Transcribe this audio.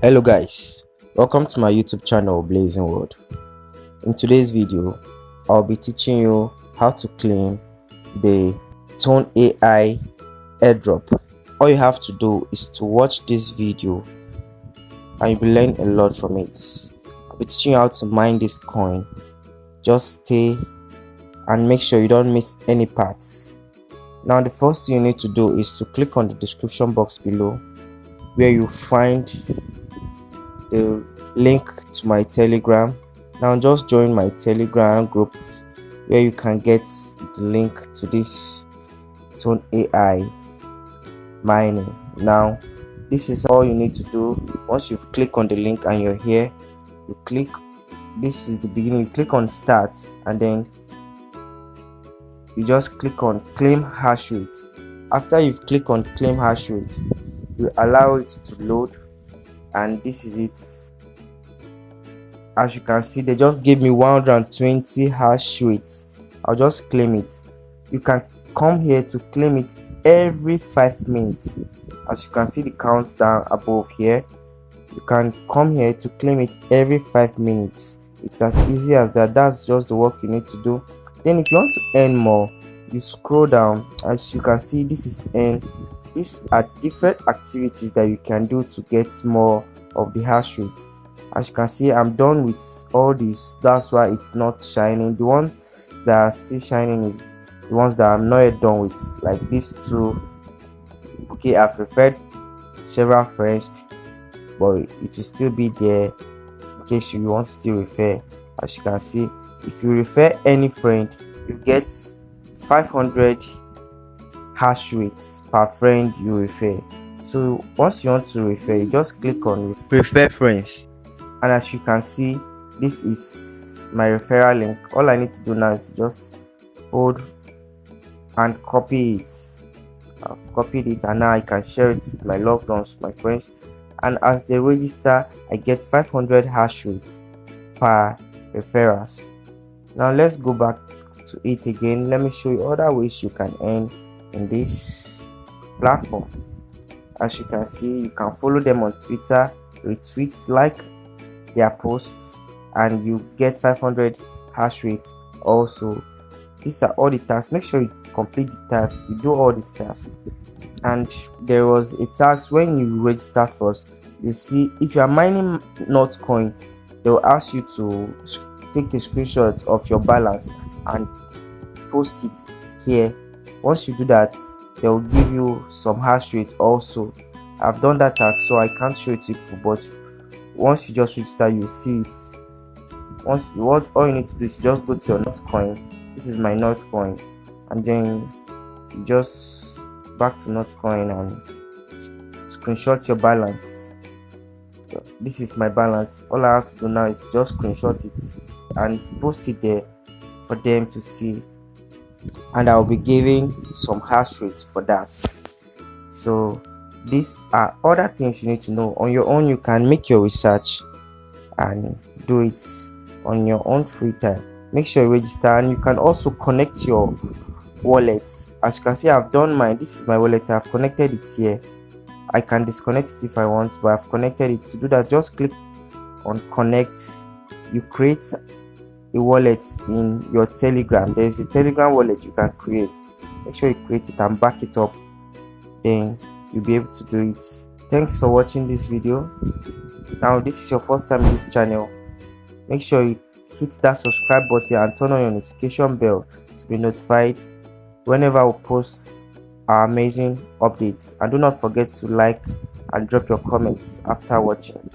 Hello guys, welcome to my YouTube channel Blazing World. In today's video, I'll be teaching you how to claim the TonAi Airdrop. All you have to do is to watch this video and you'll be learning a lot from it. I'll be teaching you how to mine this coin. Just stay and make sure you don't miss any parts. Now the first thing you need to do is to click on the description box below where you find the link to my Telegram. Now just join my Telegram group where you can get the link to this TonAi mining. Now this is all you need to do. Once you've clicked on the link and you're here, you click, this is the beginning, you click on start and then you just click on claim hash rate. After you've clicked on claim hash rate, you allow it to load, and this is it. As you can see, they just gave me 120 hash rates. I'll just claim it. You can come here to claim it every 5 minutes. As you can see the countdown above here, you can come here to claim it every 5 minutes. It's as easy as that. That's just the work you need to do. Then if you want to earn more, you scroll down. As you can see, this is earn. These are different activities that you can do to get more of the hash rate. As you can see, I'm done with all this. That's why it's not shining. The ones that are still shining is the ones that I'm not yet done with, like these two. Okay, I've referred several friends, but it will still be there in case you want to still refer. As you can see, if you refer any friend, you get 500 hash rates per friend you refer. So once you want to refer, you just click on refer friends, and as you can see, this is my referral link. All I need to do now is just hold and copy it. I've copied it and now I can share it with my loved ones, my friends, and as they register, I get 500 hash rates per referrals. Now let's go back to it again. Let me show you other ways you can earn in this platform. As you can see, you can follow them on Twitter, retweet, like their posts, and you get 500 hash rate. Also, these are all the tasks. Make sure you complete the task, you do all these tasks. And there was a task when you register first. You see, if you are mining Notcoin, they will ask you to take a screenshot of your balance and post it here. Once you do that, they will give you some hash rate. Also, I've done that task, so I can't show it to you, but once you just register, you see it. Once you want, all you need to do is just go to your Notcoin. This is my Notcoin, and then you just back to Notcoin and screenshot your balance. This is my balance. All I have to do now is just screenshot it and post it there for them to see, and I'll be giving some hash rates for that. So these are other things you need to know. On your own, you can make your research and do it on your own free time. Make sure you register, and you can also connect your wallets. As you can see, I've done mine. This is my wallet. I've connected it here. I can disconnect it if I want, but I've connected it. To do that, just click on connect. You create a wallet in your Telegram. There's a Telegram wallet you can create. Make sure you create it and back it up, then you'll be able to do it. Thanks for watching this video. Now this is your first time in this channel, make sure you hit that subscribe button and turn on your notification bell to be notified whenever we post our amazing updates, and do not forget to like and drop your comments after watching.